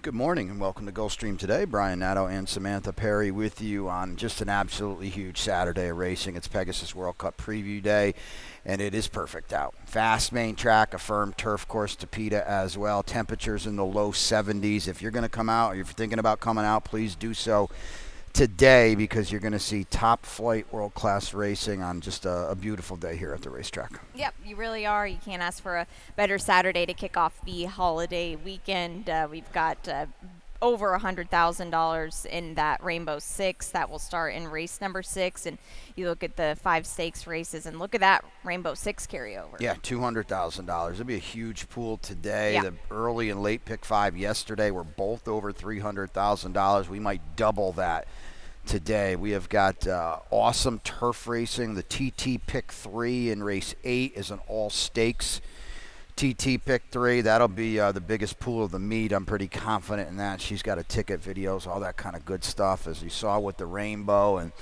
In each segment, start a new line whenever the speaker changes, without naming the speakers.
Good morning and welcome to Gulfstream today. Brian Nato and Samantha Perry with you on just an absolutely huge Saturday of racing. It's Pegasus World Cup Preview Day, and it is perfect out. Fast main track, a firm turf course, Tapeta as well. Temperatures in the low 70s. If you're going to come out, or if you're thinking about coming out, please do so today because you're going to see top flight world-class racing on just a beautiful day here at the racetrack.
Yep, you really are. You can't ask for a better Saturday to kick off the holiday weekend. We've got over $100,000 in that Rainbow Six that will start in race number 6, and you look at the 5 stakes races and look at that Rainbow Six carryover.
Yeah, $200,000. It'll be a huge pool today.
Yeah.
The early and late pick 5 yesterday were both over $300,000. We might double that today. We have got awesome turf racing. The TT pick 3 in race 8 is an all stakes TT pick 3. That'll be the biggest pool of the meet. I'm pretty confident in that. She's got a ticket, videos, all that kind of good stuff, as you saw with the Rainbow. And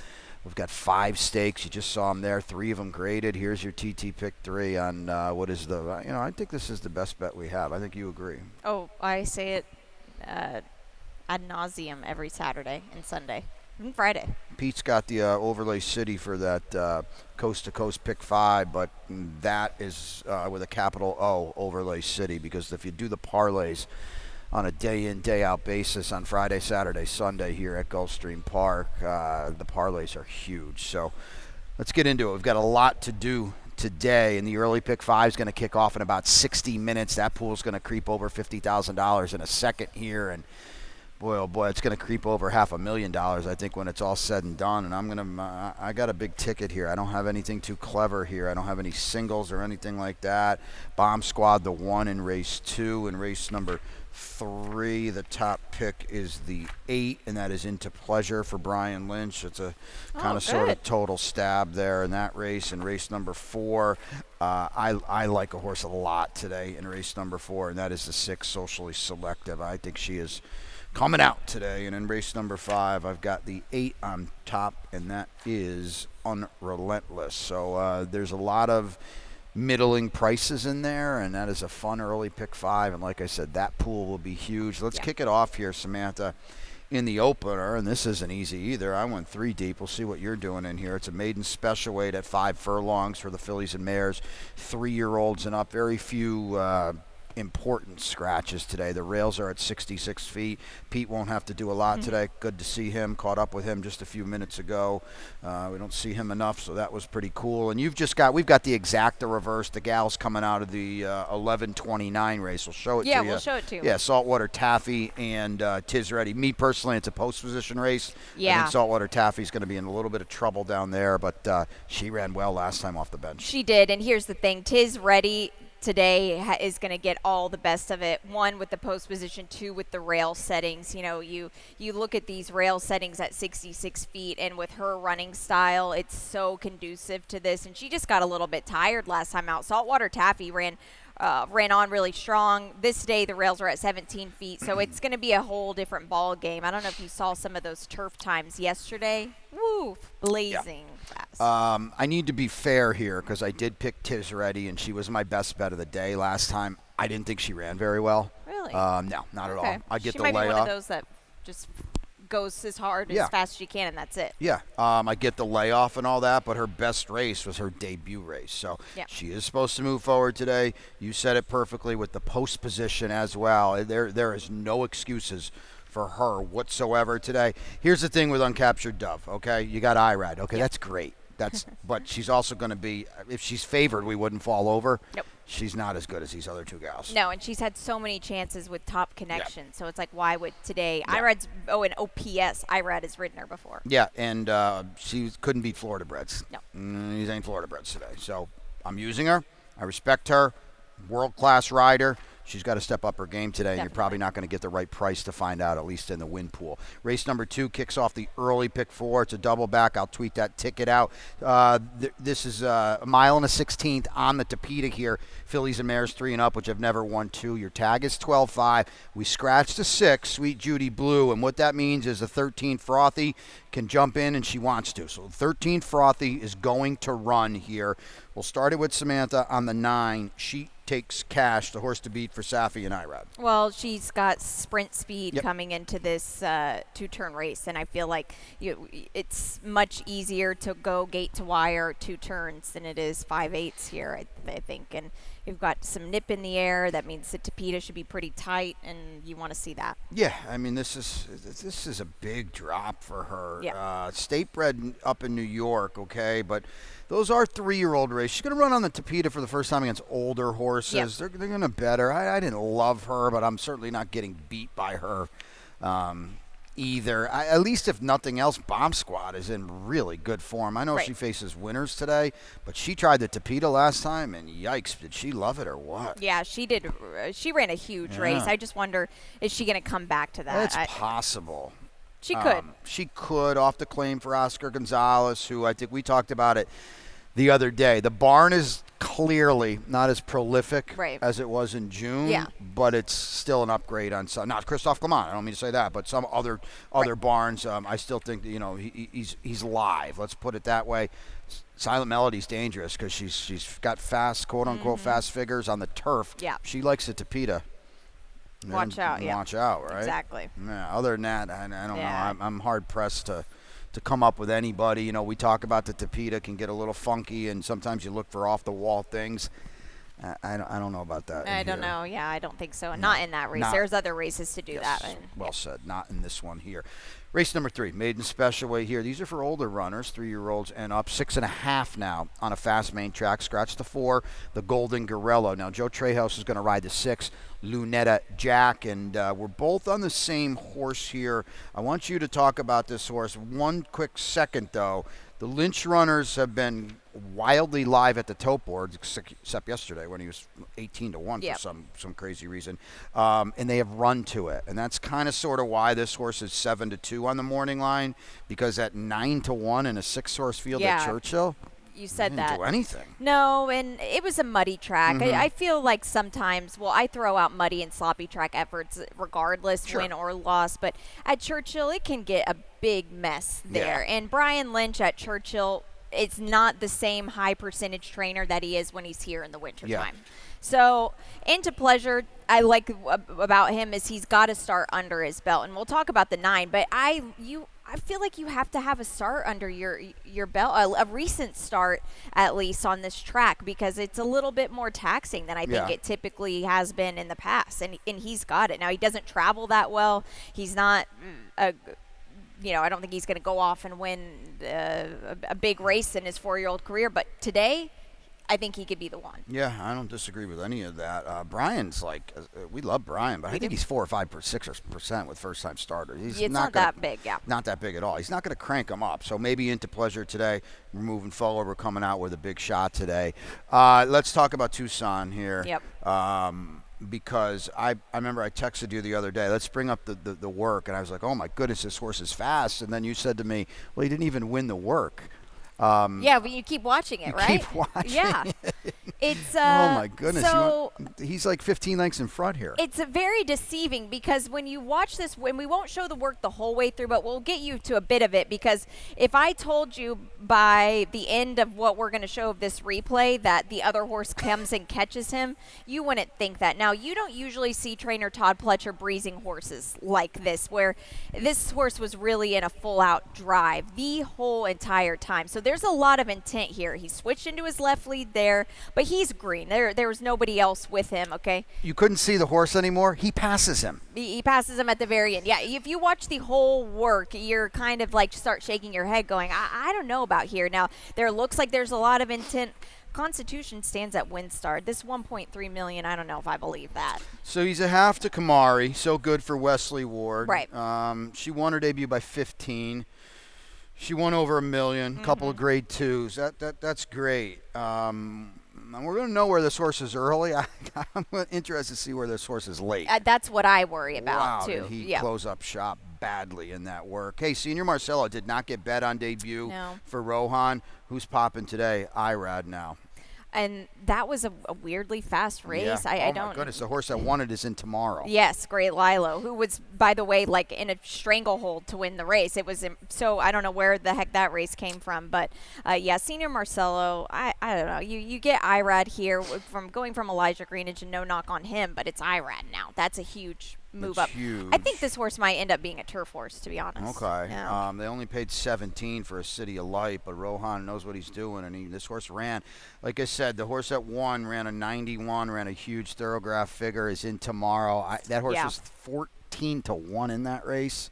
we've got 5 stakes. You just saw them there, 3 of them graded. Here's your TT pick 3 on what is the, I think this is the best bet we have. I think you agree.
Oh, I say it ad nauseum every Saturday and Sunday and Friday.
Pete's got the Overlay City for that coast-to-coast pick 5, but that is with a capital O, Overlay City, because if you do the parlays on a day-in, day-out basis on Friday, Saturday, Sunday here at Gulfstream Park, the parlays are huge. So let's get into it. We've got a lot to do today, and the early pick 5 is going to kick off in about 60 minutes. That pool is going to creep over $50,000 in a second here, and boy, oh boy, it's going to creep over $500,000, I think, when it's all said and done. And I got a big ticket here. I don't have anything too clever here. I don't have any singles or anything like that. Bomb Squad, the 1 in race 2. In race number 3, the top pick is the 8, and that is Into Pleasure for Brian Lynch. It's a kind of sort of total stab there in that race. In race number 4, I like a horse a lot today in race number 4, and that is the 6, Socially Selective. I think she is coming out today. And in race number 5, I've got the 8 on top, and that is Unrelentless. So there's a lot of middling prices in there, and that is a fun early pick 5. And like I said, that pool will be huge. Let's kick it off here, Samantha, in the opener, and this isn't easy either. I went 3 deep. We'll see what you're doing in here. It's a maiden special weight at 5 furlongs for the fillies and mares, 3-year-olds and up. Very few important scratches today. The rails are at 66 feet. Pete won't have to do a lot today. Good to see him. Caught up with him just a few minutes ago. We don't see him enough, so that was pretty cool. And we've got the exacta reverse. The gal's coming out of the 11:29 race. We'll show it to you.
Yeah, we'll show it to you.
Yeah, Saltwater Taffy and Tiz Ready. Me personally, it's a post position race.
Yeah.
I think Saltwater Taffy's going to be in a little bit of trouble down there, but she ran well last time off the bench.
She did, and here's the thing. Tiz Ready today is going to get all the best of it. 1 with the post position, 2 with the rail settings. You look at these rail settings at 66 feet, and with her running style, it's so conducive to this. And she just got a little bit tired last time out. Saltwater Taffy ran on really strong. This day, the rails are at 17 feet, so it's going to be a whole different ball game. I don't know if you saw some of those turf times yesterday. Woo, blazing fast.
I need to be fair here because I did pick Tiz Ready, and she was my best bet of the day last time. I didn't think she ran very well.
Really?
No, not at all. I get
she
the
might
layoff.
be one of those that just goes as hard as fast as you can, and that's it.
Yeah, I get the layoff and all that, but her best race was her debut race. So she is supposed to move forward today. You said it perfectly with the post position as well. There is no excuses for her whatsoever today. Here's the thing with Uncaptured Dove, okay? You got IRAD. Okay, that's great. But she's also going to be, if she's favored, we wouldn't fall over.
Nope.
She's not as good as these other 2 gals.
No, and she's had so many chances with top connection. So it's like, why would today?
Yeah.
IRAD's, and OPS, IRAD has ridden her before.
Yeah, and she couldn't beat Florida Breds.
No.
These ain't Florida Breds today. So I'm using her. I respect her. World-class rider. She's got to step up her game today, and you're probably not going to get the right price to find out, at least in the win pool. Race number 2 kicks off the early pick 4. It's a double back. I'll tweet that ticket out. This is a 1 1/16 on the Tapeta here. Fillies and mares 3 and up, which have never won 2. Your tag is 12-5. We scratched a 6, Sweet Judy Blue, and what that means is a 13 Frothy can jump in, and she wants to. So 13 Frothy is going to run here. We'll start it with Samantha on the 9. She takes Cash, the horse to beat for Safi and Irad.
Well, she's got sprint speed
Yep.
coming into this two-turn race, and I feel like it's much easier to go gate to wire 2 turns than it is 5/8 here, I think. And you've got some nip in the air. That means the Tapeta should be pretty tight, and you want to see that.
Yeah, I mean this is a big drop for her.
Yeah.
State bred up in New York, okay, but those are 3-year-old races. She's going to run on the Tapeta for the first time against older horses.
Yep.
They're going to bet her. I didn't love her, but I'm certainly not getting beat by her either. At least if nothing else, Bomb Squad is in really good form. I know
Right.
she faces winners today, but she tried the Tapeta last time, and yikes, did she love it or what?
Yeah, she did. She ran a huge race. I just wonder, is she going to come back to that?
It's possible.
She could.
She could, off the claim for Oscar Gonzalez, who I think we talked about it the other day. The barn is clearly not as prolific
Right.
as it was in June,
Yeah.
but it's still an upgrade on some. Not Christophe Clement, I don't mean to say that, but some other barns. I still think that, he's live. Let's put it that way. Silent Melody's dangerous because she's got fast, quote unquote, fast figures on the turf.
Yeah.
She likes the Tapeta.
Watch out, yeah.
Watch out, right?
Exactly.
Yeah, other than that, I don't
Yeah.
know. I'm hard pressed to come up with anybody. We talk about the Tapeta can get a little funky, and sometimes you look for off the wall things. I don't know about that.
I don't know. Yeah, I don't think so. Not in that race.
Not-
There's other races to do
Yes,
that.
well said. Not in this one here. Race number 3, maiden special weight here. These are for older runners, 3-year-olds and up. 6.5 now on a fast main track. Scratch the 4, the Golden Gorello. Now, Joe Trehouse is going to ride the 6, Lunetta Jack, and we're both on the same horse here. I want you to talk about this horse. One quick second, though. The Lynch runners have been wildly live at the tote board, except yesterday when he was 18-1
Yep.
for some crazy reason, and they have run to it, and that's kind of sort of why this horse is 7-2 on the morning line, because at 9-1 in a 6-horse field at
Yeah.
Churchill,
You said
didn't
that.
do anything.
No, and it was a muddy track. I feel like sometimes, I throw out muddy and sloppy track efforts regardless,
Sure.
win or loss, but at Churchill, it can get a big mess there.
Yeah.
And Brian Lynch at Churchill, it's not the same high percentage trainer that he is when he's here in the wintertime.
Yeah.
So, Into Pleasure, I like about him is he's got to start under his belt, and we'll talk about the 9, but I feel like you have to have a start under your belt, a recent start at least on this track, because it's a little bit more taxing than I think
Yeah.
it typically has been in the past, and he's got it. Now, he doesn't travel that well. He's not I don't think he's going to go off and win a big race in his 4-year-old career, but today, I think he could be the one.
Yeah, I don't disagree with any of that. Brian's like, we love Brian, but I think he's 4 or 6% with first-time starters.
It's not that big, yeah.
Not that big at all. He's not going to crank him up. So maybe Into Pleasure today. We're moving forward. We're coming out with a big shot today. Let's talk about Tucson here.
Yep.
Because I remember I texted you the other day, let's bring up the work, and I was like, oh my goodness, this horse is fast. And then you said to me, well, he didn't even win the work.
Yeah, but you keep watching it, right?
Keep watching.
Yeah. It's
oh my goodness!
So
he's like 15 lengths in front here.
it's very deceiving because when you watch this, when we won't show the work the whole way through, but we'll get you to a bit of it, because if I told you by the end of what we're going to show of this replay that the other horse comes and catches him, you wouldn't think that. Now, you don't usually see trainer Todd Pletcher breezing horses like this, where this horse was really in a full-out drive the whole entire time. So there's a lot of intent here. He switched into his left lead there, but he's green. There was nobody else with him, okay?
You couldn't see the horse anymore. He passes him.
He passes him at the very end. Yeah, if you watch the whole work, you're kind of like start shaking your head going, I don't know about here. Now, there looks like there's a lot of intent. Constitution stands at WinStar. This $1.3 million, I don't know if I believe that.
So he's a half to Kamari. So good for Wesley Ward.
Right.
She won her debut by 15. She won over $1 million. Couple of grade 2s. That's great. And we're going to know where this horse is early. I'm interested to see where this horse is late.
That's what I worry about,
wow,
too.
Did he
Yeah.
close up shop badly in that work. Hey, Senior Marcelo did not get bet on debut
No.
for Rohan. Who's popping today? Irad now.
And that was a weirdly fast race.
Yeah.
I
Oh,
don't.
my goodness. The horse that won it is in tomorrow.
Yes, Great Lilo, who was, by the way, like in a stranglehold to win the race. It was so I don't know where the heck that race came from, but yeah, Senior Marcelo. I don't know. You get Irad here from going from Elijah Greenidge, and no knock on him, but it's Irad now. That's a huge move
That's
up.
huge.
I think this horse might end up being a turf horse, to be honest.
Okay.
Yeah.
They only paid 17 for a City of Light, but Rohan knows what he's doing, and this horse ran. Like I said, the horse that won ran a 91, ran a huge thoroughgraph figure, is in tomorrow. That horse was 14-1 in that race.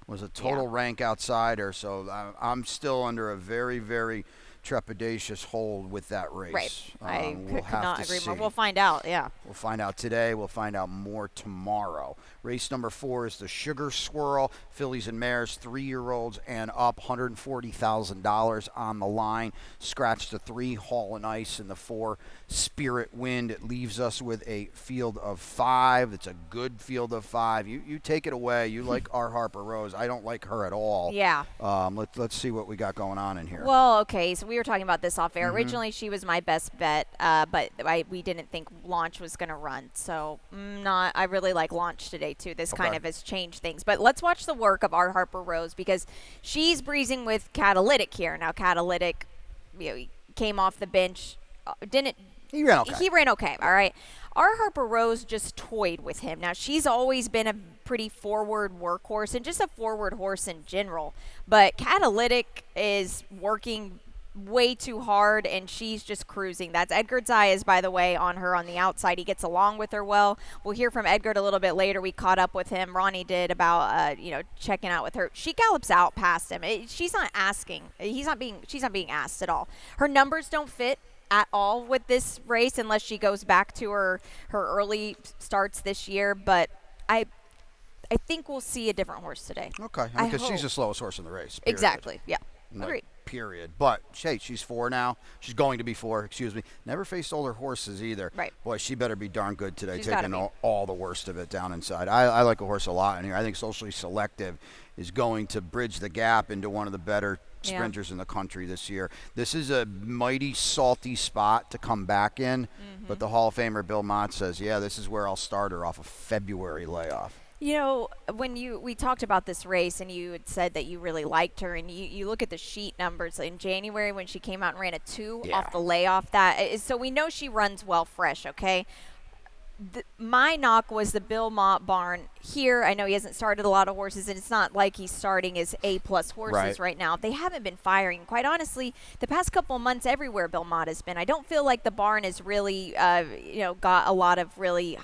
Was a total rank outsider, so I'm still under a very, very trepidatious hold with that race.
Right. I
We'll
could
have
not
to
agree
see.
more. We'll find out, yeah.
We'll find out today. We'll find out more tomorrow. Race number 4 is the Sugar Swirl. Fillies and mares, 3-year-olds and up, $140,000 on the line. Scratch the 3, Hall and Ice, and the 4, Spirit Wind. It leaves us with a field of 5. It's a good field of 5. You take it away. You like our Harper Rose. I don't like her at all.
Yeah.
Let's see what we got going on in here.
Well, okay, so we were talking about this off air. Originally, she was my best bet, but we didn't think Launch was going to run. So I really like Launch today, too. This kind of has changed things. But let's watch the work of our Harper Rose, because she's breezing with Catalytic here. Now, Catalytic, he came off the bench,
He ran okay.
He ran okay, all right. Our Harper Rose just toyed with him. Now, she's always been a pretty forward workhorse and just a forward horse in general. But Catalytic is working way too hard, and she's just cruising. That's Edgar Zayas, by the way, on her on the outside. He gets along with her well. We'll hear from Edgar a little bit later. We caught up with him. Ronnie did about checking out with her. She gallops out past him. She's not asking. She's not being asked at all. Her numbers don't fit at all with this race unless she goes back to her early starts this year. But I think we'll see a different horse today.
Okay, because she's the slowest horse in the race. Period.
Exactly. Yeah. Agreed.
Period. But, hey, she's 4 now. She's going to be 4, excuse me. Never faced older horses either.
Right.
Boy, she better be darn good today,
She's
taking all the worst of it down inside. I like a horse a lot in here. I think Socially Selective is going to bridge the gap into one of the better sprinters in the country this year. This is a mighty salty spot to come back in, but the Hall of Famer Bill Mott says, yeah, this is where I'll start her off a February layoff.
You know, when we talked about this race and you had said that you really liked her, and you look at the sheet numbers in January when she came out and ran a 2 off the layoff, so we know she runs well fresh, okay? My knock was the Bill Mott barn here. I know he hasn't started a lot of horses, and it's not like he's starting his A-plus horses right now. They haven't been firing. Quite honestly, the past couple of months everywhere Bill Mott has been, I don't feel like the barn has really, got a lot of really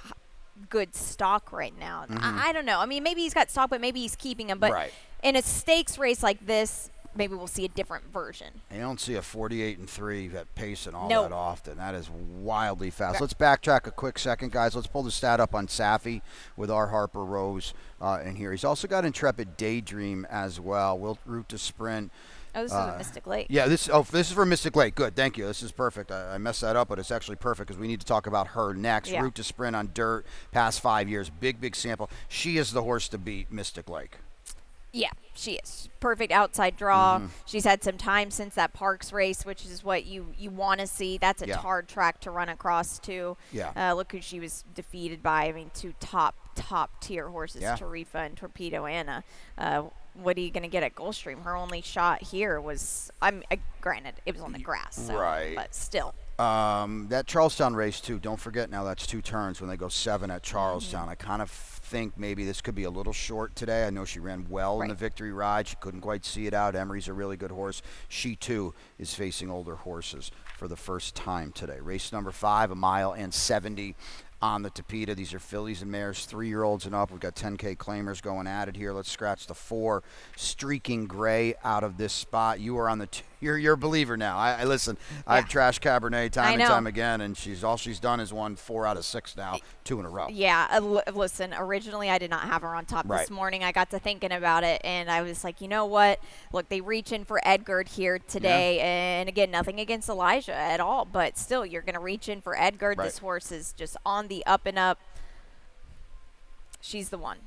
good stock right now. I don't know. I mean, maybe he's got stock, but maybe he's keeping him. But in a stakes race like this, maybe we'll see a different version.
You don't see a 48-3 at pace and all that often. That is wildly fast. Let's backtrack a quick second, guys. Let's pull the stat up on Safi with our Harper Rose in here. He's also got Intrepid Daydream as well. Route to Sprint.
Oh, this is a Mystic Lake.
Yeah, this is for Mystic Lake. Good, thank you. This is perfect. I messed that up, but it's actually perfect because we need to talk about her next.
Yeah.
Route to Sprint on dirt, past 5 years. Big sample. She is the horse to beat Mystic Lake.
Yeah, she is. Perfect outside draw. She's had some time since that Parks race, which is what you want to see. That's a hard track to run across, too.
Yeah.
Look who she was defeated by. I mean, 2 top tier horses, Tarifa and Torpedo Anna. What are you going to get at Gulfstream? Her only shot here was, granted, it was on the grass. So, but still.
That Charlestown race, too, don't forget now that's 2 turns when they go 7 at Charlestown. I kind of think maybe this could be a little short today. I know she ran well in the victory ride. She couldn't quite see it out. Emery's a really good horse. She, too, is facing older horses for the first time today. Race number 5, 1 mile and 70 on the Tapeta. These are fillies and mares, 3-year-olds and up. We've got 10K claimers going at it here. Let's scratch the 4. Streaking Gray out of this spot. You are on the you're a believer now. I listen. I've trashed Cabernet time and time again, and all she's done is won 4 out of 6 now, 2 in a row.
Yeah, listen. Originally, I did not have her on top this morning. I got to thinking about it, and I was like, you know what? Look, they reach in for Edgar here today, and again, nothing against Elijah at all, but still, you're going to reach in for Edgar. This horse is just on the up and up. She's the one.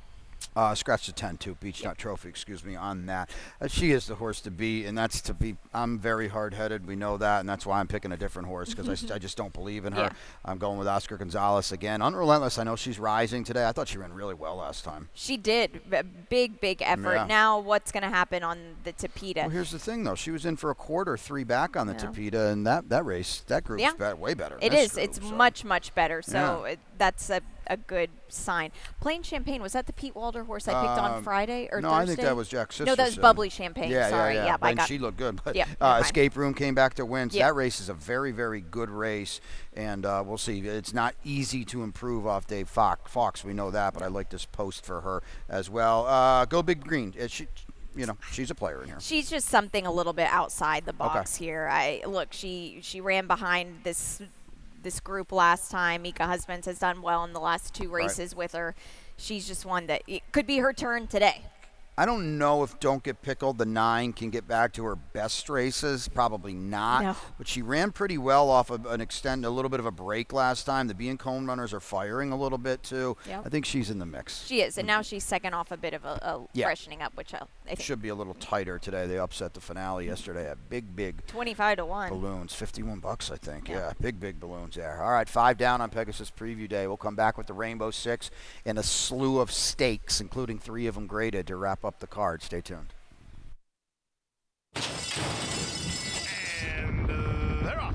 Scratched a 10-2 Beach Nut Trophy, excuse me, on that. She is the horse to beat, and that's to be. I'm very hard-headed. We know that, and that's why I'm picking a different horse because I just don't believe in her.
Yeah.
I'm going with Oscar Gonzalez again. Unrelentless, I know she's rising today. I thought she ran really well last time.
She did. Big effort.
Yeah.
Now what's going to happen on the Tapeta?
Well, here's the thing, though. She was in for a quarter, 3 back on the Tapeta, and that race, that group's way better.
It
This
is.
group,
It's
so.
much better. So that's a good sign. Plain Champagne, was that the Pete Walder horse I picked on Friday or
no,
Thursday?
I think that was Jack Sisterson.
No, that was Bubbly Champagne.
Yeah,
Sorry.
yeah.
I
And
got
she looked good. But
Yep, never mind.
Escape Room came back to win. So
Yep.
that race is a very, very good race, and we'll see. It's not easy to improve off Dave Fox. We know that, but I like this post for her as well. Go Big Green. She's a player in here.
She's just something a little bit outside the box here. She ran behind this group last time. Mika Husbands has done well in the last 2 races with her. She's just one that it could be her turn today.
I don't know if Don't Get Pickled, the 9, can get back to her best races. Probably not.
No.
But she ran pretty well off of a little bit of a break last time. The B and Cone runners are firing a little bit, too.
Yep.
I think she's in the mix.
She is, and now she's second off a bit of a freshening up, which I think
Should be a little tighter today. They upset the finale yesterday at big
25-1
balloons, $51, I think. Yeah, big balloons there. All right, 5 down on Pegasus Preview Day. We'll come back with the Rainbow Six and a slew of stakes, including 3 of them graded, to wrap up the card. Stay tuned.
And they're off.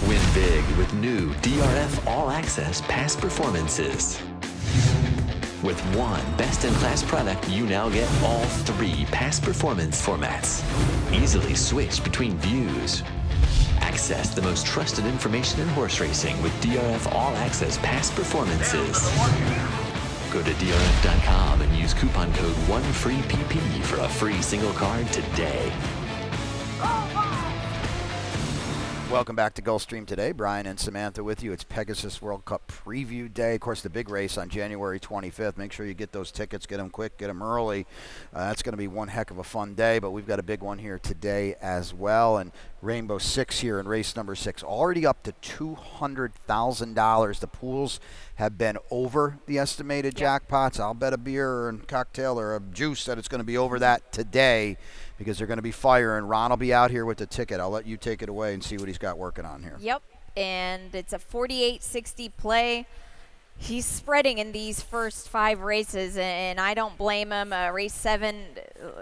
Win big with new DRF All Access Past Performances. With one best-in-class product, you now get all 3 past performance formats. Easily switch between views. Access the most trusted information in horse racing with DRF All Access Past Performances. Go to DRF.com and use coupon code 1FREEPP for a free single card today.
Welcome back to Gulfstream today. Brian and Samantha with you. It's Pegasus World Cup Preview Day. Of course, the big race on January 25th. Make sure you get those tickets. Get them quick. Get them early. That's going to be one heck of a fun day, but we've got a big one here today as well. And Rainbow Six here in race number 6. Already up to $200,000. The pools have been over the estimated jackpots. I'll bet a beer and cocktail or a juice that it's going to be over that today, because they're going to be firing. Ron will be out here with the ticket. I'll let you take it away and see what he's got working on here.
Yep, and it's a 48-60 play. He's spreading in these first 5 races, and I don't blame him. Race 7,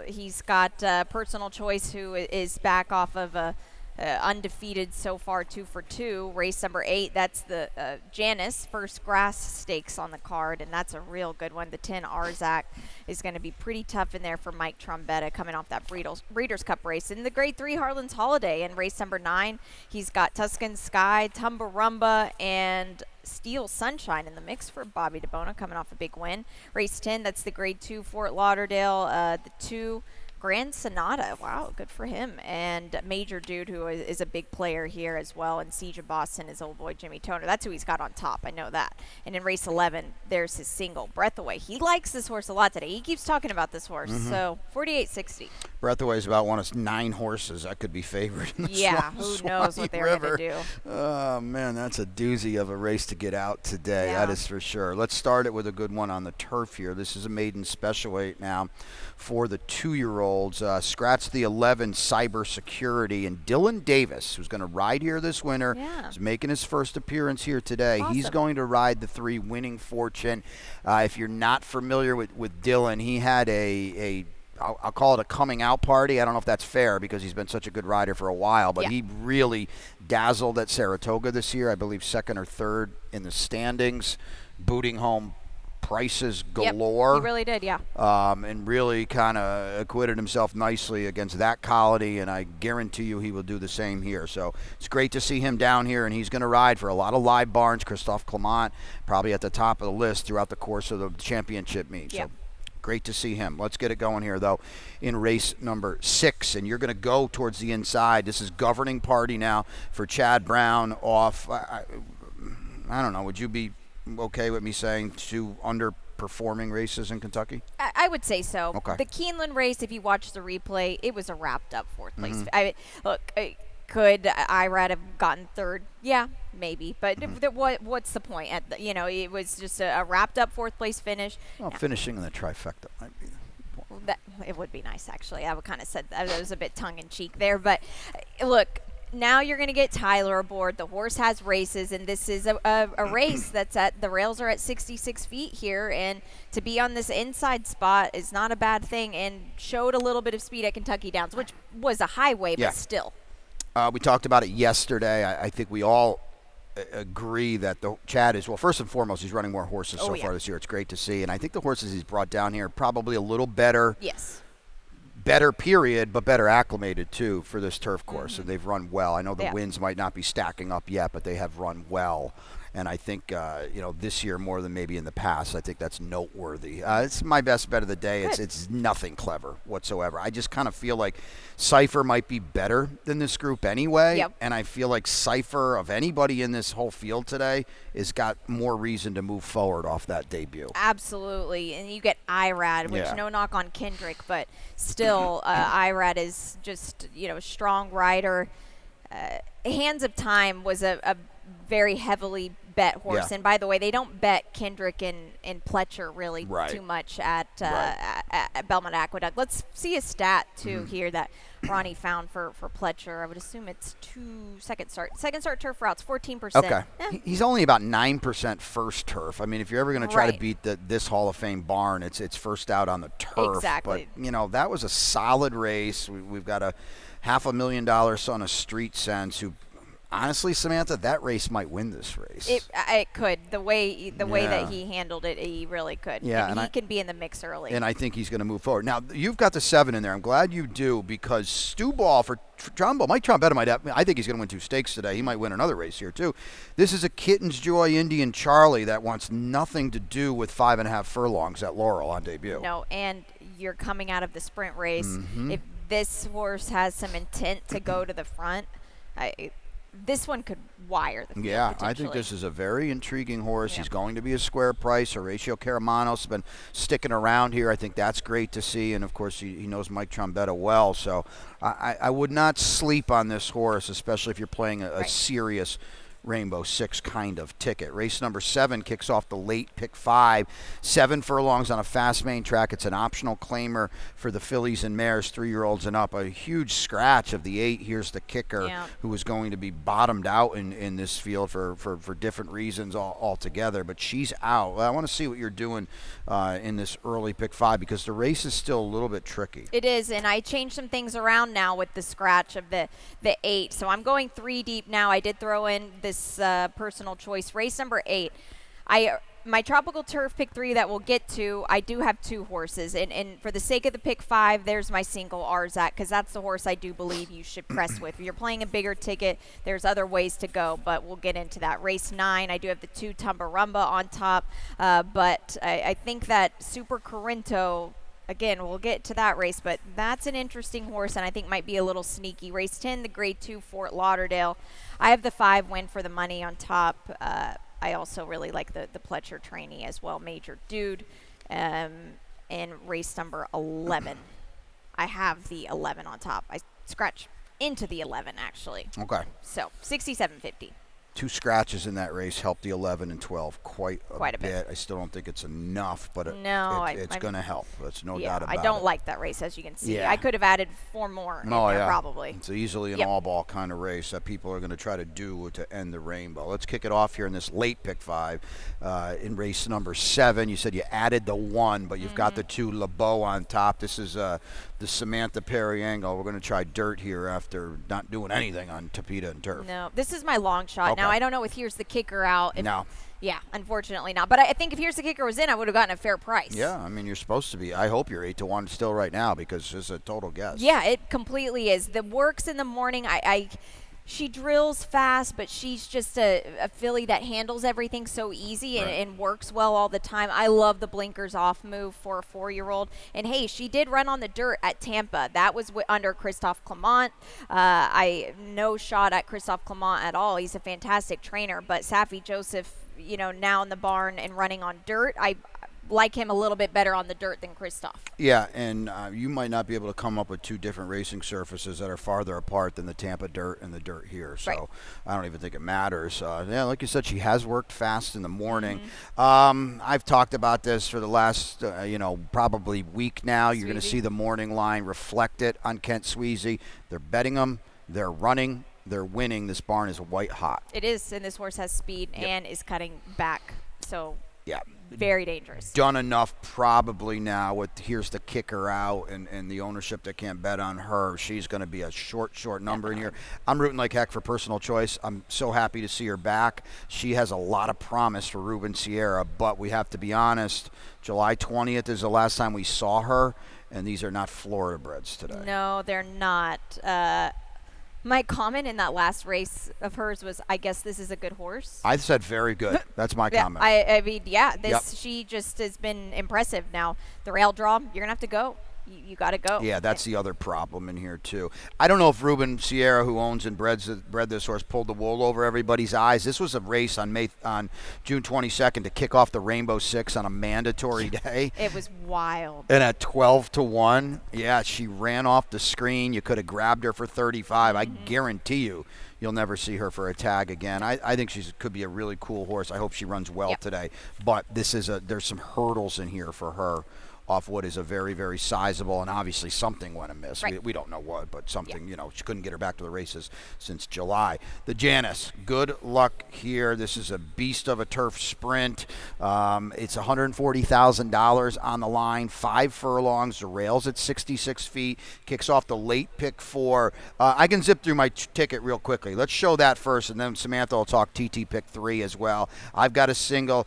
he's got Personal Choice, who is back off of a undefeated so far, 2 for 2. Race number 8, that's the Janice first grass stakes on the card, and that's a real good one. The 10 Arzak is going to be pretty tough in there for Mike Trombetta coming off that Breeders' Cup race. In the grade 3 Harlan's Holiday, in race number 9, he's got Tuscan Sky, Tumbarumba, and Steel Sunshine in the mix for Bobby DeBona coming off a big win. Race 10, that's the grade 2 Fort Lauderdale, the 2 Grand Sonata, wow, good for him. And Major Dude, who is a big player here as well. And Siege of Boston is old boy Jimmy Toner. That's who he's got on top, I know that. And in race 11, there's his single, Breath Away. He likes this horse a lot today. He keeps talking about this horse. So 48-60.
Breath Away is about one of 9 horses that could be favored in the
Who knows what they're going to do.
Oh, man, that's a doozy of a race to get out today.
Yeah.
That is for sure. Let's start it with a good one on the turf here. This is a maiden special weight now for the 2-year-olds. Scratch the 11 Cyber Security. And Dylan Davis, who's going to ride here this winter, is making his first appearance here today.
Awesome.
He's going to ride the 3 Winning Fortune. If you're not familiar with Dylan, he had I'll call it a coming out party. I don't know if that's fair because he's been such a good rider for a while, but he really dazzled at Saratoga this year. I believe 2nd or 3rd in the standings, booting home prices galore.
Yep, he really did, yeah.
And really kind of acquitted himself nicely against that colony, and I guarantee you he will do the same here. So it's great to see him down here, and he's going to ride for a lot of live barns. Christophe Clement probably at the top of the list throughout the course of the championship meet.
Yep.
So Great to see him. Let's get it going here, though, in race number 6. And you're going to go towards the inside. This is governing party now for Chad Brown off. I don't know. Would you be okay with me saying 2 underperforming races in Kentucky?
I would say so.
Okay.
The Keeneland race, if you watch the replay, it was a wrapped up 4th place. Could Irad have gotten 3rd? Yeah, maybe. But what's the point? It was just a wrapped up 4th place finish.
Well, finishing in the trifecta might be.
It would be nice, actually. I would kind of said that was a bit tongue in cheek there. But look, now you're going to get Tyler aboard. The horse has races, and this is a race that's the rails are at 66 feet here, and to be on this inside spot is not a bad thing, and showed a little bit of speed at Kentucky Downs, which was a highway, but still.
We talked about it yesterday. I think we all agree that Chad is, well, first and foremost, he's running more horses so far this year. It's great to see, and I think the horses he's brought down here are probably a little better.
Yes.
Better period, but better acclimated too for this turf course, and they've run well. I know the wins might not be stacking up yet, but they have run well, and I think this year more than maybe in the past. I think that's noteworthy. It's my best bet of the day. It's nothing clever whatsoever. I just kind of feel like Cypher might be better than this group anyway, and I feel like Cypher, of anybody in this whole field today, has got more reason to move forward off that debut.
Absolutely, and you get Irad, which no knock on Kendrick, but still, Irad is just a strong rider. Hands of Time was a very heavily bet horse, and by the way, they don't bet Kendrick and Pletcher really too much at Belmont Aqueduct. Let's see a stat too here that Ronnie found for Pletcher. I would assume it's second start turf routes, 14%.
Okay, he's only about 9% first turf. I mean, if you're ever going to try to beat this Hall of Fame barn, it's first out on the turf.
Exactly.
But that was a solid race. We've got a $500,000 son of Street Sense who. Honestly, Samantha, that race might win this race.
It could. The way that he handled it, he really could.
Yeah,
and he can be in the mix early.
And I think he's going to move forward. Now, you've got the 7 in there. I'm glad you do, because Stu Ball for Trombetta, Mike Trombetta I think he's going to win 2 stakes today. He might win another race here, too. This is a Kitten's Joy Indian Charlie that wants nothing to do with 5.5 furlongs at Laurel on debut.
No, and you're coming out of the sprint race. If this horse has some intent to go to the front, this one could wire the field.
Yeah, I think this is a very intriguing horse. He's going to be a square price. Horatio Caramanos has been sticking around here. I think that's great to see. And, of course, he knows Mike Trombetta well. So I would not sleep on this horse, especially if you're playing a serious Rainbow Six kind of ticket. Race number 7 kicks off the late pick 5. 7 furlongs on a fast main track. It's an optional claimer for the fillies and mares, 3-year-olds and up. A huge scratch of the 8. Here's the kicker, who is going to be bottomed out in this field for different reasons altogether. But she's out. I want to see what you're doing in this early pick 5, because the race is still a little bit tricky.
It is, and I changed some things around now with the scratch of the 8. So I'm going 3 deep now. I did throw in this personal choice. Race number 8. My tropical turf pick 3 that we'll get to, I do have 2 horses, and for the sake of the pick 5, there's my single Arzak, because that's the horse I do believe you should press with. If you're playing a bigger ticket, there's other ways to go, but we'll get into that. Race 9, I do have the 2 Tumbarumba on top, but I think that Super Corinto, again, we'll get to that race, but that's an interesting horse, and I think might be a little sneaky. Race 10, the Grade 2 Fort Lauderdale. I have the 5 Win for the Money on top. I also really like the Pletcher trainee as well, Major Dude. And race number 11. I have the 11 on top. I scratch into the 11, actually.
Okay.
So, 67.50.
2 scratches in that race helped the 11 and 12 quite a bit.
bit.
I still don't think it's enough, but it's going to help. That's no doubt about it.
I don't like that race, as you can see. I could have added 4 more in there, probably.
It's easily an all-ball kind of race that people are going to try to do to end the rainbow. Let's kick it off here in this late pick 5 in race number 7. You said you added the 1, but you've got the 2 LeBeau on top. This is the Samantha Perry angle. We're going to try dirt here after not doing anything on Tapeta and turf.
No, this is my long shot.
Okay.
Now, I don't know if Here's the Kicker out.
No.
Yeah, unfortunately not. But I think if Here's the Kicker was in, I would have gotten a fair price.
Yeah, I mean, you're supposed to be. I hope you're 8-1 still right now, because it's a total guess.
Yeah, it completely is. The works in the morning, She drills fast, but she's just a filly that handles everything so easy and works well all the time. I love the blinkers off move for a 4-year-old. And hey, she did run on the dirt at Tampa. That was under Christophe Clement. I no shot at Christophe Clement at all. He's a fantastic trainer. But Safi Joseph, now in the barn and running on dirt, I like him a little bit better on the dirt than Christophe.
Yeah, and you might not be able to come up with two different racing surfaces that are farther apart than the Tampa dirt and the dirt here. So I don't even think it matters. Yeah, like you said, she has worked fast in the morning. I've talked about this for the last, probably week now. You're going to see the morning line reflect it on Kent Sweezy. They're betting them. They're running. They're winning. This barn is white hot.
It is, and this horse has speed and is cutting back. So
yeah,
very dangerous.
Done enough probably now with here's the kicker out and the ownership that can't bet on her. She's going to be a short number in here. I'm rooting like heck for Personal Choice. I'm so happy to see her back. She has a lot of promise for Ruben Sierra, but we have to be honest, July 20th is the last time we saw her, and these are not Florida breds today.
No, they're not. My comment in that last race of hers was, I guess this is a good horse.
I said very good. That's my comment.
I mean, she just has been impressive. Now, the rail draw, you're going to have to go. You got to go.
Yeah, that's the other problem in here, too. I don't know if Ruben Sierra, who owns and bred this horse, pulled the wool over everybody's eyes. This was a race on June 22nd to kick off the Rainbow Six on a mandatory day.
It was wild.
And at 12-1, yeah, she ran off the screen. You could have grabbed her for 35. I guarantee you'll never see her for a tag again. I think she could be a really cool horse. I hope she runs well today. But there's some hurdles in here for her off what is a very, very sizable, and obviously something went amiss.
Right.
We don't know what, but something, she couldn't get her back to the races since July. The Janice, good luck here. This is a beast of a turf sprint. It's $140,000 on the line, 5 furlongs. The rail's at 66 feet, kicks off the late pick 4. I can zip through my ticket real quickly. Let's show that first, and then Samantha will talk TT pick 3 as well. I've got a single.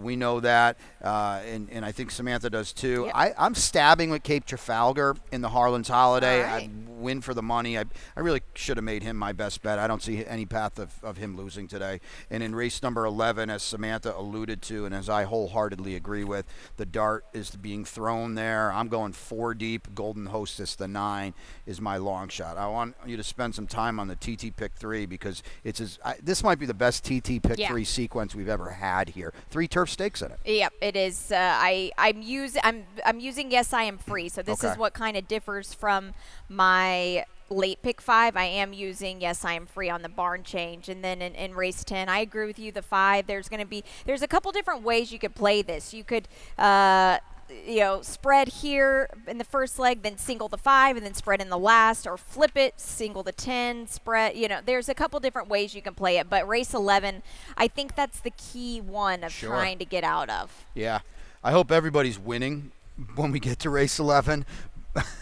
We know that, and I think Samantha does too.
Yep.
I'm stabbing with Cape Trafalgar in the Harlan's Holiday.
Right.
I win for the money. I really should have made him my best bet. I don't see any path of him losing today. And in race number 11, as Samantha alluded to, and as I wholeheartedly agree with, the dart is being thrown there. I'm going 4 deep. Golden Hostess, the 9, is my long shot. I want you to spend some time on the TT pick 3 because this might be the best TT pick 3 sequence we've ever had here. 3 turf stakes in it.
Yep, it is. I'm using Yes I Am Free, so this is what kind of differs from my late pick 5. I am using Yes I Am Free on the barn change, and then in race 10, I agree with you. The 5, there's a couple different ways you could play this. You could spread here in the first leg, then single the 5, and then spread in the last, or flip it, single the 10, spread. There's a couple different ways you can play it, but race 11, I think that's the key one of trying to get out of.
Yeah. I hope everybody's winning when we get to race 11.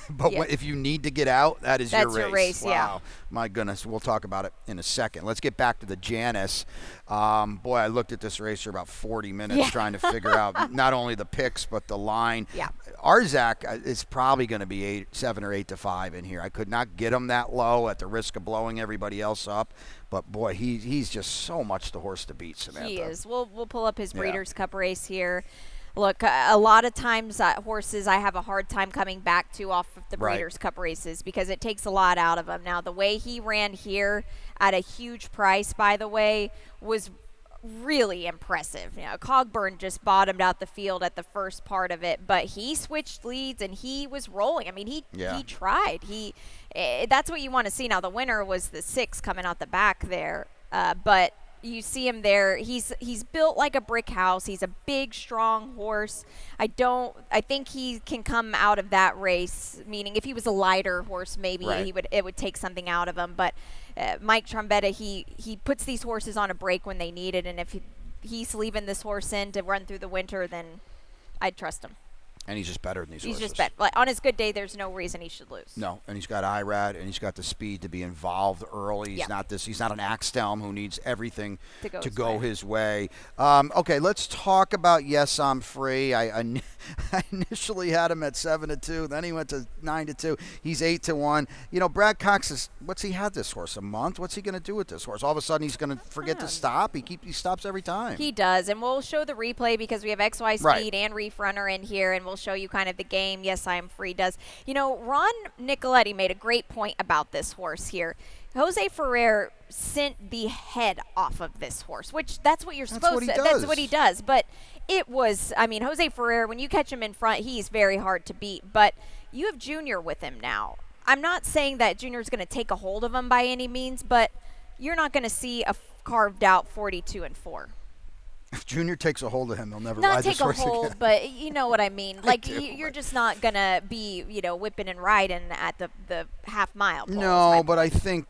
But if you need to get out, that's your race. Wow.
Yeah.
My goodness. We'll talk about it in a second. Let's get back to the Janice. Boy, I looked at this race for about 40 minutes trying to figure out not only the picks but the line.
Yeah.
Arzak is probably going to be 7 or 8 to 5 in here. I could not get him that low at the risk of blowing everybody else up. But, boy, he's just so much the horse to beat, Samantha.
He is. We'll pull up his Breeders' Cup race here. Look, a lot of times horses I have a hard time coming back to off of the Breeders' Cup races because it takes a lot out of them. Now, the way he ran here at a huge price, by the way, was really impressive. Cogburn just bottomed out the field at the first part of it, but he switched leads and he was rolling. I mean, he tried. That's what you want to see. Now, the winner was the 6 coming out the back there, but you see him there. He's built like a brick house. He's a big, strong horse. I think he can come out of that race. Meaning, if he was a lighter horse, maybe it would take something out of him. But Mike Trombetta, he puts these horses on a break when they need it. And if he's leaving this horse in to run through the winter, then I'd trust him.
And he's just better than these
He's
horses.
just better. Like, on his good day, there's no reason he should lose.
No, and he's got IRAD, and he's got the speed to be involved early. He's not this. He's not an Axtelm who needs everything to go his way. Okay, let's talk about Yes, I'm Free. I initially had him at 7-2, then he went to 9-2. He's 8-1. You know, Brad Cox is. What's he had this horse? A month? What's he going to do with this horse? All of a sudden, he's going to forget to stop. He stops every time.
He does, and we'll show the replay because we have XY Speed and Reef Runner in here, and we'll show you kind of the game. Yes, I Am Free does. You know, Ron Nicoletti made a great point about this horse here. Jose Ferrer sent the head off of this horse, which that's what you're supposed to. That's what he does. But it was, I mean, Jose Ferrer, when you catch him in front, he's very hard to beat. But you have Junior with him now. I'm not saying that Junior's going to take a hold of him by any means, but you're not going to see a carved out 42-4.
If Junior takes a hold of him, he'll never ride this horse again.
Not take a hold, but you know what I mean. Like, you're just not going to be, you know, whipping and riding at the half-mile pole.
No, but I think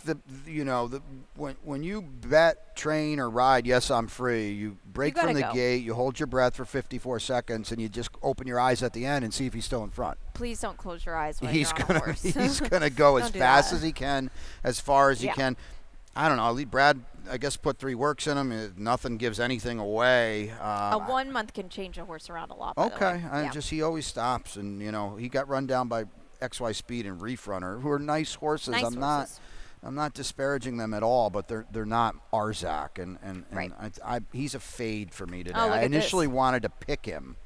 when you bet, train, or ride Yes, I'm Free, you break from the gate, you hold your breath for 54 seconds, and you just open your eyes at the end and see if he's still in front.
Please don't close your eyes when you're on a horse.
He's going to go as fast as he can, as far as he can. I don't know. Brad, I guess, put 3 works in him. Nothing gives anything away.
A 1 month can change a horse around a lot.
Okay. He always stops. And, you know, he got run down by XY Speed and Reef Runner, who are nice horses. I'm not disparaging them at all, but they're not Arzak. And he's a fade for me today. I initially wanted to pick him,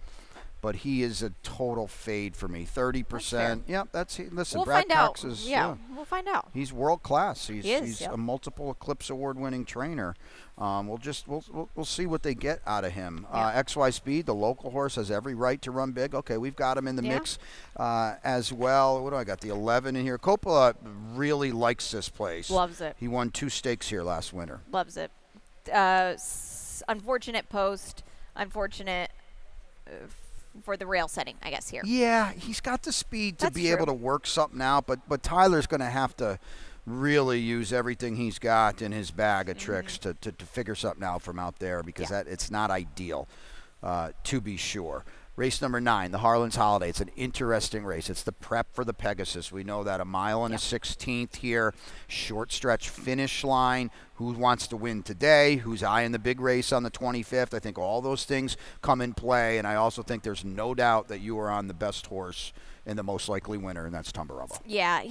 but he is a total fade for me. 30%. Yeah, listen,
we'll
Brad
find
Cox
out.
is.
We'll find out.
He's world class. He's
a
multiple Eclipse Award winning trainer. We'll see what they get out of him. XY Speed, the local horse, has every right to run big. Okay, we've got him in the mix as well. What do I got? The 11 in here. Coppola really likes this place.
Loves it.
He won 2 stakes here last winter.
Loves it. Unfortunate post. Unfortunate. For the rail setting, I guess, here.
Yeah, he's got the speed to be able to work something out, but Tyler's going to have to really use everything he's got in his bag of tricks to figure something out from out there, because it's not ideal, to be sure. Race number 9, the Harlan's Holiday. It's an interesting race. It's the prep for the Pegasus. We know that a mile and a 16th here. Short stretch finish line. Who wants to win today? Who's eyeing the big race on the 25th? I think all those things come in play, and I also think there's no doubt that you are on the best horse and the most likely winner, and that's Tumbarumba.
Yeah,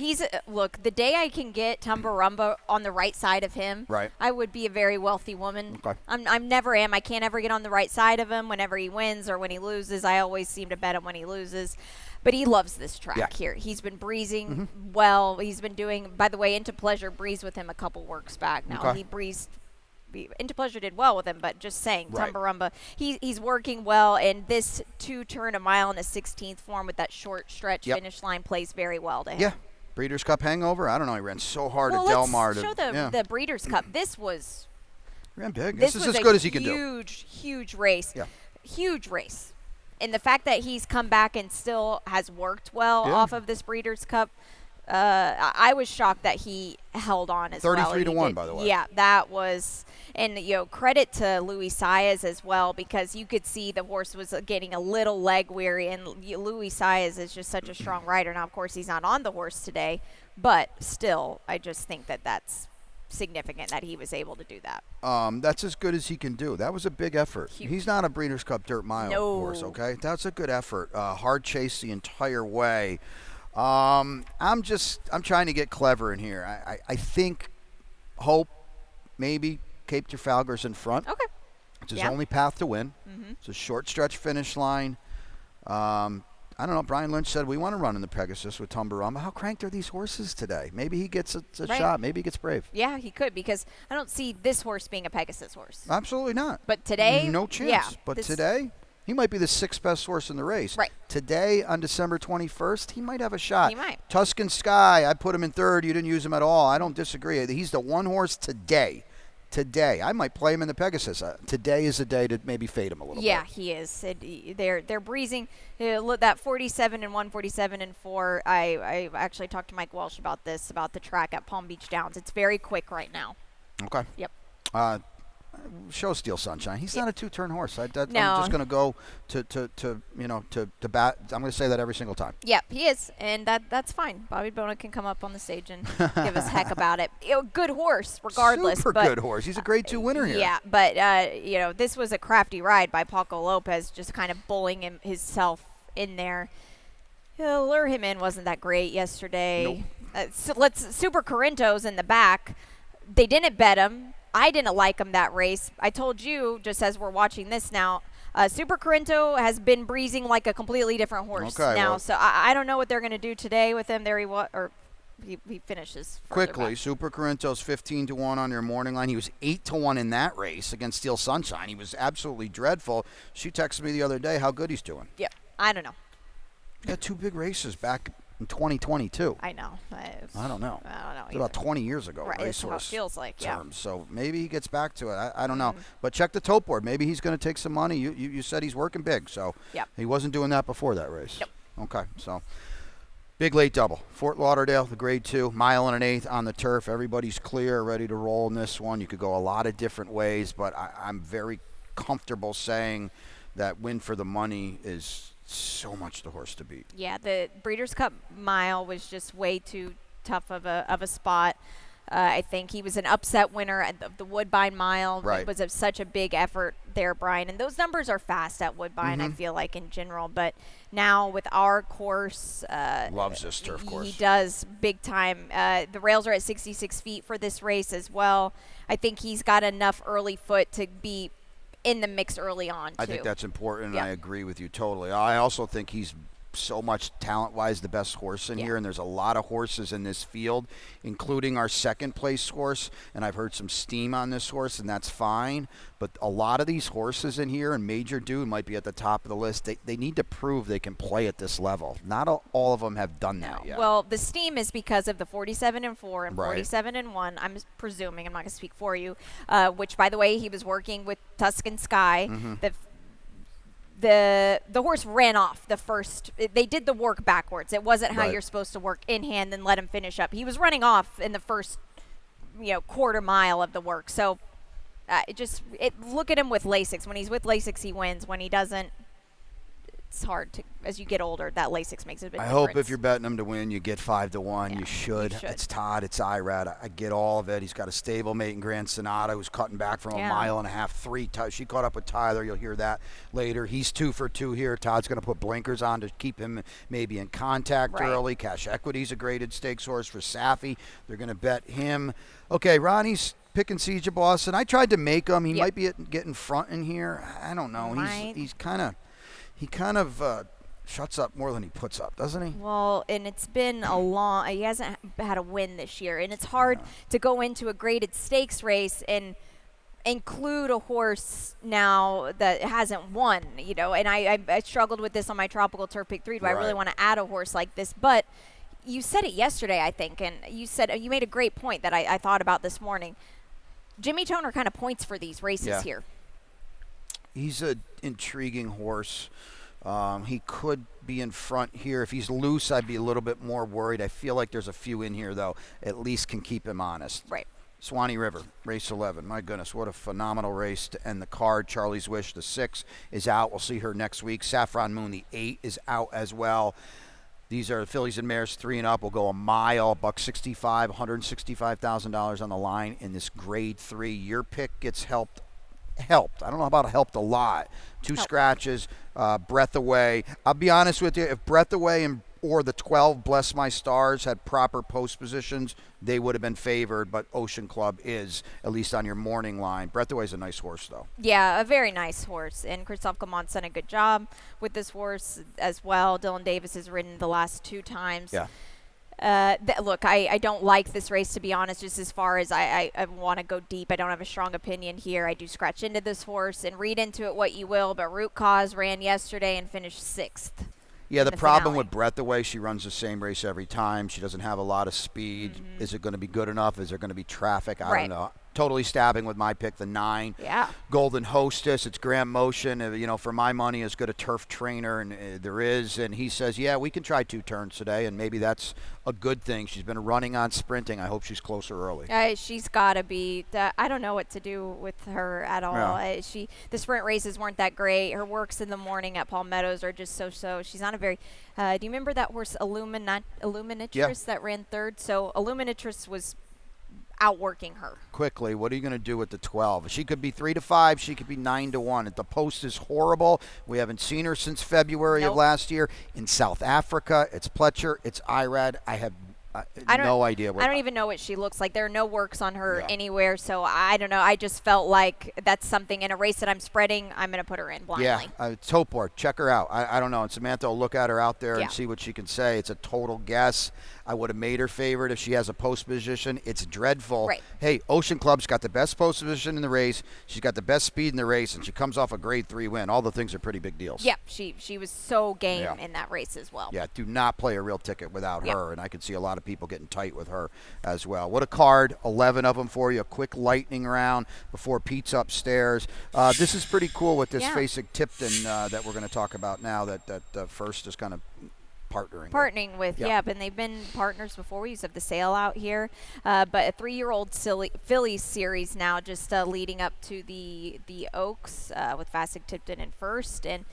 look, the day I can get Tumbarumba on the right side of him, I would be a very wealthy woman.
Okay.
I'm never am. I can't ever get on the right side of him whenever he wins or when he loses. I always seem to bet him when he loses. But he loves this track here. He's been breezing well. He's been doing, by the way, Into Pleasure breezed with him a couple works back. Now he breezed. Into Pleasure did well with him, but just saying, Tumbarumba, he's working well, and this 2-turn a mile and a 16th form with that short stretch finish line plays very well to him.
Yeah. Breeders' Cup hangover? I don't know. He ran so hard at Del Mar.
Let's show the Breeders' Cup. This was...
Ran big. This is as good as he can do.
Huge race.
Yeah.
Huge race. And the fact that he's come back and still has worked well off of this Breeders' Cup, I was shocked that he held on as
33-1, by the way.
Yeah, that was, and credit to Louis Saez as well, because you could see the horse was getting a little leg weary, and Louis Saez is just such a strong rider. Now, of course, he's not on the horse today, but still, I just think that that's significant that he was able to do that.
That's as good as he can do. That was a big effort.
Huge.
He's not a Breeders' Cup Dirt Mile horse, okay? That's a good effort. Hard chase the entire way. I'm trying to get clever in here. I think Hope, maybe Cape Trafalgar's in front.
Okay.
It's his only path to win. It's a short stretch finish line. I don't know. Brian Lynch said we want to run in the Pegasus with Tumbarumba. How cranked are these horses today? Maybe he gets a shot. Maybe he gets brave.
Yeah, he could, because I don't see this horse being a Pegasus horse.
Absolutely not.
But today,
no chance. But today, he might be the 6th best horse in the race.
Right.
Today, on December 21st, he might have a shot.
He might.
Tuscan Sky, I put him in 3rd. You didn't use him at all. I don't disagree. He's the one horse today. I might play him in the Pegasus. Today is the day to maybe fade him a little bit.
Yeah, he is. They're breezing. Look, that 47 and 147 and 4. I actually talked to Mike Walsh about this, about the track at Palm Beach Downs. It's very quick right now.
Okay.
Yep.
show Steel Sunshine. He's not a two-turn horse. I'm
No.
just going to go to bat. I'm going to say that every single time.
Yep, he is, and that's fine. Bobby Bona can come up on the stage and give us heck about it. Good horse, regardless.
Super good horse. He's a grade 2 winner here.
Yeah, but this was a crafty ride by Paco Lopez, just kind of bullying himself in there. Lure him in wasn't that great yesterday.
Nope.
Super Corinthos in the back. They didn't bet him. I didn't like him that race. I told you, just as we're watching this now, Super Corinto has been breezing like a completely different horse now. So I don't know what they're going to do today with him. There he finishes
quickly.
Back.
Super Corinto's 15-1 on your morning line. He was 8-1 in that race against Steel Sunshine. He was absolutely dreadful. She texted me the other day how good he's doing.
Yep. I don't know.
He had 2 big races back in 2022.
I know.
I don't know. It's
either.
about 20 years ago.
Right, that's how it feels like.
Terms. Yeah. So maybe he gets back to it. I don't know. But check the tote board. Maybe he's going to take some money. You said he's working big. So he wasn't doing that before that race.
Yep.
Okay. So big late double. Fort Lauderdale, the grade 2, 1.125 miles on the turf. Everybody's clear, ready to roll in this one. You could go a lot of different ways, but I'm very comfortable saying that Win for the Money is so much the horse to beat.
Yeah, the Breeders' Cup Mile was just way too tough of a spot. I think he was an upset winner of the Woodbine Mile.
Right.
It was such a big effort there, Brian. And those numbers are fast at Woodbine, I feel like, in general. But now with our course.
Loves this turf course.
He does big time. The rails are at 66 feet for this race as well. I think he's got enough early foot to be in the mix early on, too.
I think that's important, and I agree with you totally. I also think he's so much talent-wise the best horse in here, and there's a lot of horses in this field, including our second-place horse, and I've heard some steam on this horse, and that's fine, but a lot of these horses in here, and Major Dude might be at the top of the list, they need to prove they can play at this level. Not all of them have done that yet.
Well, the steam is because of the 47-4 and 47-1. I'm presuming, I'm not going to speak for you, which, by the way, he was working with Tuscan Sky. The horse ran off the first. They did the work backwards. It wasn't how you're supposed to work in hand and let him finish up. He was running off in the first, quarter mile of the work. So, look at him with Lasix. When he's with Lasix, he wins. When he doesn't, it's hard to. As you get older, that Lasix makes a big difference.
I hope if you're betting him to win, you get 5-1.
Yeah,
you should. It's Todd. It's Irad. I get all of it. He's got a stablemate in Grand Sonata who's cutting back from 1.5 miles, 3. She caught up with Tyler. You'll hear that later. He's 2 for 2 here. Todd's going to put blinkers on to keep him maybe in contact early. Cash Equity's a graded stakes horse for Safi. They're going to bet him. Okay, Ronnie's picking Siege of Boston. I tried to make him. He might be getting front in here. I don't know. He's kind of. He kind of shuts up more than he puts up, doesn't he?
Well, and it's been he hasn't had a win this year, and it's hard to go into a graded stakes race and include a horse now that hasn't won, and I struggled with this on my Tropical Turf Pick 3. Do I really want to add a horse like this? But you said it yesterday, I think, and you made a great point that I thought about this morning. Jimmy Toner kind of points for these races here.
He's an intriguing horse. He could be in front here. If he's loose, I'd be a little bit more worried. I feel like there's a few in here, though, at least can keep him honest.
Right.
Swanee River, race 11. My goodness, what a phenomenal race to end the card. Charlie's Wish, the 6, is out. We'll see her next week. Saffron Moon, the 8, is out as well. These are fillies and mares 3 and up. Will go a mile, $165, $165,000 on the line in this grade 3. Your pick gets helped. I don't know about helped a lot. 2 scratches, Breath Away. I'll be honest with you, if Breath Away or the 12 Bless My Stars had proper post positions, they would have been favored, but Ocean Club is, at least on your morning line. Breath Away is a nice horse, though.
Yeah, a very nice horse, and Christophe Clement's done a good job with this horse as well. Dylan Davis has ridden the last 2 times.
Yeah.
Look, I don't like this race, to be honest, just as far as I want to go deep. I don't have a strong opinion here. I do scratch into this horse and read into it what you will, but Root Cause ran yesterday and finished 6th.
Yeah, the problem with Breath Away, she runs the same race every time. She doesn't have a lot of speed. Is it going to be good enough? Is there going to be traffic? I don't know. totally stabbing with my pick, the 9.
Yeah.
Golden Hostess. It's Graham Motion. For my money, as good a turf trainer and there is. And he says, yeah, we can try 2 turns today, and maybe that's a good thing. She's been running on sprinting. I hope she's closer early.
She's got to be. I don't know what to do with her at all.
Yeah.
The sprint races weren't that great. Her works in the morning at Palmettos are just so. She's not a very. Do you remember that horse Illuminatrix that ran 3rd? So Illuminatrix was outworking her.
Quickly, what are you going to do with the 12? She could be 3-5. She could be 9-1. The post is horrible. We haven't seen her since February of last year. In South Africa, it's Pletcher. It's Irad. I have no idea.
I don't even know what she looks like. There are no works on her anywhere, so I don't know. I just felt like that's something in a race that I'm spreading, I'm going to put her in blindly.
Yeah, it's Topor. Check her out. I don't know. And Samantha will look at her out there and see what she can say. It's a total guess. I would have made her favorite if she has a post position. It's dreadful.
Right.
Hey, Ocean Club's got the best post position in the race. She's got the best speed in the race, and she comes off a grade 3 win. All the things are pretty big deals.
Yep, she was so game in that race as well.
Yeah, do not play a real ticket without her, and I can see a lot of people getting tight with her as well. What a card, 11 of them for you, a quick lightning round before Pete's upstairs. This is pretty cool with this Facing Tipton that we're going to talk about now that First is kind of partnering
with. And they've been partners before. We used to have the sale out here, but a 3-year-old Phillies series now, just leading up to the Oaks with Fasig Tipton in first, and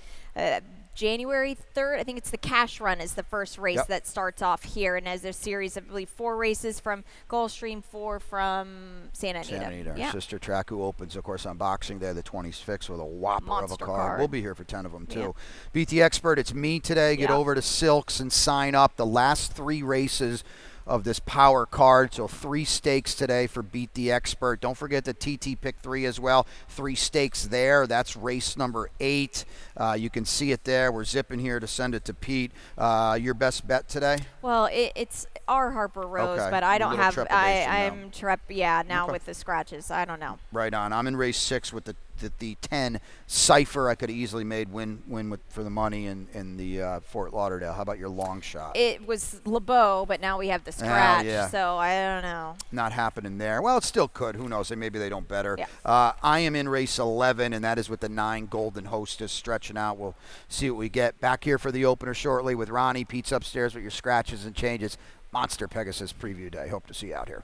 January 3rd, I think it's the Cash Run is the first race that starts off here, and as a series of, I believe, 4 races from Gulfstream, 4 from Santa Anita.
Our sister track, who opens, of course, on Boxing Day, the 26th, with a whopper
Monster
of a card.
card.
We'll be here for 10 of them, too. Beat the Expert, it's me today. Get
Yeah.
over to Silks and sign up. The last 3 races of this power card, so 3 stakes today for Beat the Expert. Don't forget the TT Pick 3 as well. 3 stakes there. That's race number 8. You can see it there. We're zipping here to send it to Pete. Your best bet today?
Well, it's our Harper Rose,
Okay.
but I
A
don't
little
have.
trepidation
I'm now
Okay.
with the scratches. I don't know.
Right on. I'm in race 6 with the 10 Cypher. I could have easily made win for the money in the Fort Lauderdale. How about your long shot?
It was LeBeau, but now we have the scratch, so I don't know.
Not happening there. Well, it still could. Who knows? Maybe they don't better.
Yeah.
I am in race 11, and that is with the 9 Golden Hostess stretching out. We'll see what we get. Back here for the opener shortly with Ronnie. Pete's upstairs with your scratches and changes. Monster Pegasus preview day. Hope to see you out here.